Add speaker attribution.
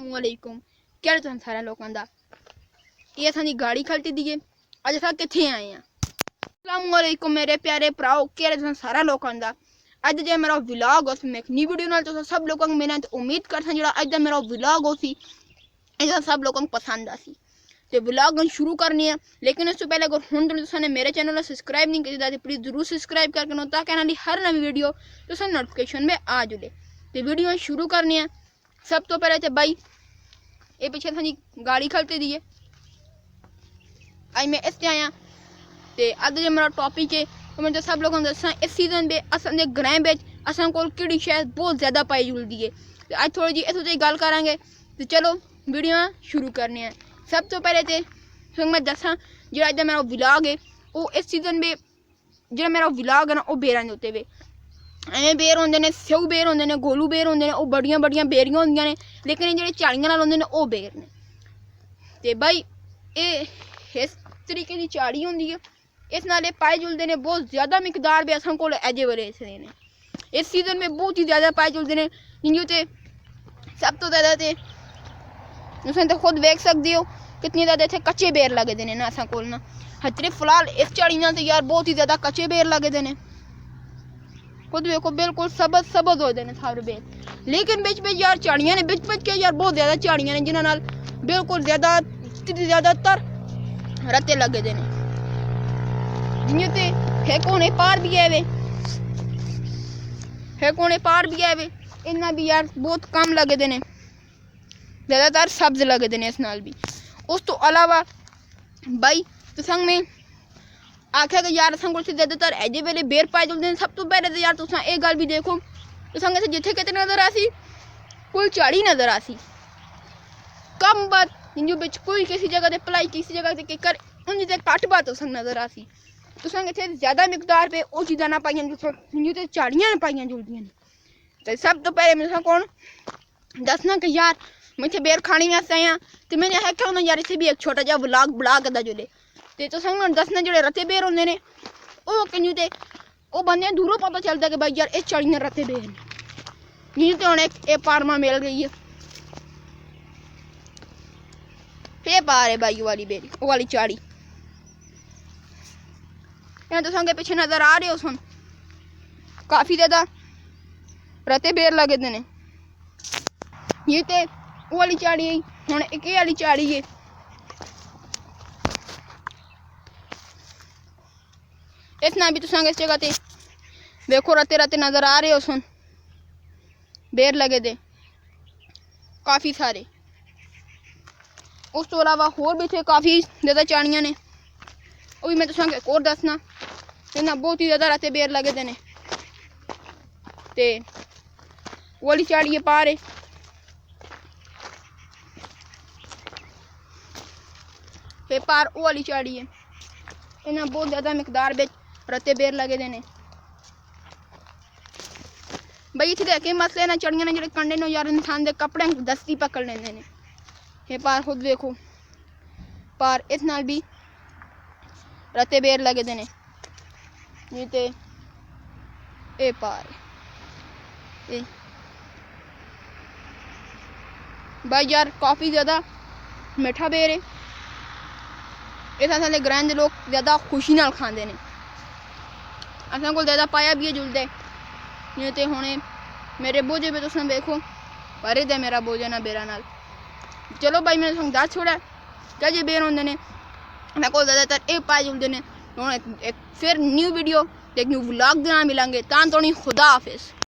Speaker 1: अस्सलामुअलैकुम क्या तुम सारे लोगों का ये असानी गाड़ी खलती दी है अज अस किथे आए हैं। अस्सलामुअलैकुम मेरे प्यारे भराओ क्या तुम सारे लोगों का अज जो मेरा व्लॉग उस मैं एक न्यू वीडियो नाल तो सब लोगों को मैंने उम्मीद करता जो अज का मेरा व्लॉग हो सी सब लोगों को पसंद आसी तो व्लॉग शुरू करनी है। लेकिन उस तो पहले अगर हुण तुसां ने मेरे चैनल को सब्सक्राइब नहीं किया तो प्लीज़ जरूर सब्सक्राइब करके ताकि आने हर नवी वीडियो तुसां नोटिफिकेशन में आ जुड़े। तो वीडियो शुरू करनी है। सब तो पहले तो भाई ये पीछे साडी गाड़ी खलती दी है अज मैं इस आया तो अज जो मेरा टॉपिक है तो मैं तो सब लोगों को दसा इस सीजन में असं ग्रह में असां कोल किहड़ी शै बहुत ज़्यादा पाई जुलदी है। तो अज थोड़ी जी इस गल करांगे तो चलो वीडियो शुरू करने हैं। सब तो पहले तो मैं दसा जो अज मेरा व्लॉग है वो इस सीजन में जो मेरा व्लॉग है ना वो बेरां दे उत्ते वे एवें बेर होंदे ने स्यऊ बेर होंदे ने गोलू बेर होंदे ने बड़ियां बड़ियां बेरियां होंदियां ने लेकिन जो झाड़ियां नाल होंदे ने वो बेर ने ते भाई ये इस तरीके की झाड़ी होंदी है। इस नाल पाए जुलते हैं बहुत ज़्यादा मिकदार भी असां कोल अजे वेले ने इस सीजन में बहुत ही ज़्यादा पाए जुलते हैं जिंजू ते सब तो ज़्यादा ते तुसीं तो खुद वेख सकते हो कितने ज़्यादा इतने कच्चे बेर लगते हैं ना असां कोल ना हजरे फिलहाल इस झाड़ी नाल तो यार बहुत ही ज़्यादा कच्चे बेर लगते हैं। खुद देखो बिल्कुल सबज सबज होते हैं सारे बेर लेकिन बिच बिच यार झाड़ियां ने बिच बिच के यार बहुत ज़्यादा झाड़ियां ने जिन्हां नाल बिल्कुल ज़्यादातर रत्ते लगे हैं जियां ते है कोने पार भी है वे इन्ना भी यार बहुत कम लगते हैं ज़्यादातर सब्ज लगते हैं इस नाल भी। उस तो अलावा भाई तुसां में आख्या कि यार असां कोल ज़्यादातर अजे वेले बेर पाए जुलते हैं। सब तो पहले तो यार तुसां ये गल भी देखो तुसां जिथे किते नज़र आसी कोई झाड़ी नज़र आसी कम बात जिंजू बिच कोई किसी जगह ते भलाई किसी जगह ते किकर उन ते घट बात तुसां नज़र आसी तुसां इत्थे ज़्यादा मिकदार पे वो चीज़ां ना पाइयां जिंजू ते झाड़ियां पाइयां जुलदियां ने। तो सब तो पहले मैं तुसां कौन दसना कि यार मैं इत्थे बेर खाने वास्ते आया तो मैंने आख्या होना यार इत्थे भी एक छोटा जिहा व्लॉग बना के जुले तो तुसां दसना जो रत्ते बेर होंदे ने वो किंजू ते वो बंदे दूरों पता चलता कि भाई यार इस झाड़ियां रत्ते बेर ने जियां तो हुण एक पारमा मिल गई है फिर पा रहे भाई वाली बेरी वो वाली झाड़ी तुसां के पीछे नज़र आ रहे हो सुन काफ़ी ज़्यादा रत्ते बेर लगे ने ये तो वो वाली झाड़ी है हुण एक वाली झाड़ी है इस ना भी तुसां इस जगह ते देखो रत्ते रत्ते नज़र आ रहे हो सुन बेर लगे दे काफ़ी सारे। उस तो अलावा होर भी थे काफ़ी ज़्यादा झाड़ियां ने वो भी मैं तुसां एक और दसना इन्ना बहुत ही ज़्यादा रत्ते बेर लगे ने ते वो वाली झाड़ी है पार है फिर पार वो वाली झाड़ी है इन्ना बहुत ज़्यादा मिकदार में रत्ते बेर लगे ने भाई इतने के मसले ना चढ़िया ने जो कंडे ने यार इंसान के कपड़े दस्ती पकड़ लेंगे ने ये पार खुद देखो पार इस नाल भी रत्ते बेर लगे ने ये ते ए पार ए भाई यार काफ़ी ज़्यादा मीठा बेर है इस असां दे ग्रां दे लोग ज़्यादा खुशी नाल खांदे ने असां कोल ज़्यादा पाया भी जुलदा है ये ते हुणे मेरे बोझे पे तुम देखो भरे दे मेरा बोझा ना बेरा नाल। चलो भाई मैंने तुम दस छोड़ा क्या जे बेर होंदे ने मैं को ज़्यादातर ये पाए जुलते हैं। हुण एक फिर न्यू वीडियो एक न्यू व्लॉग दे नाल मिलांगे तां तोड़ी खुदा हाफिज़।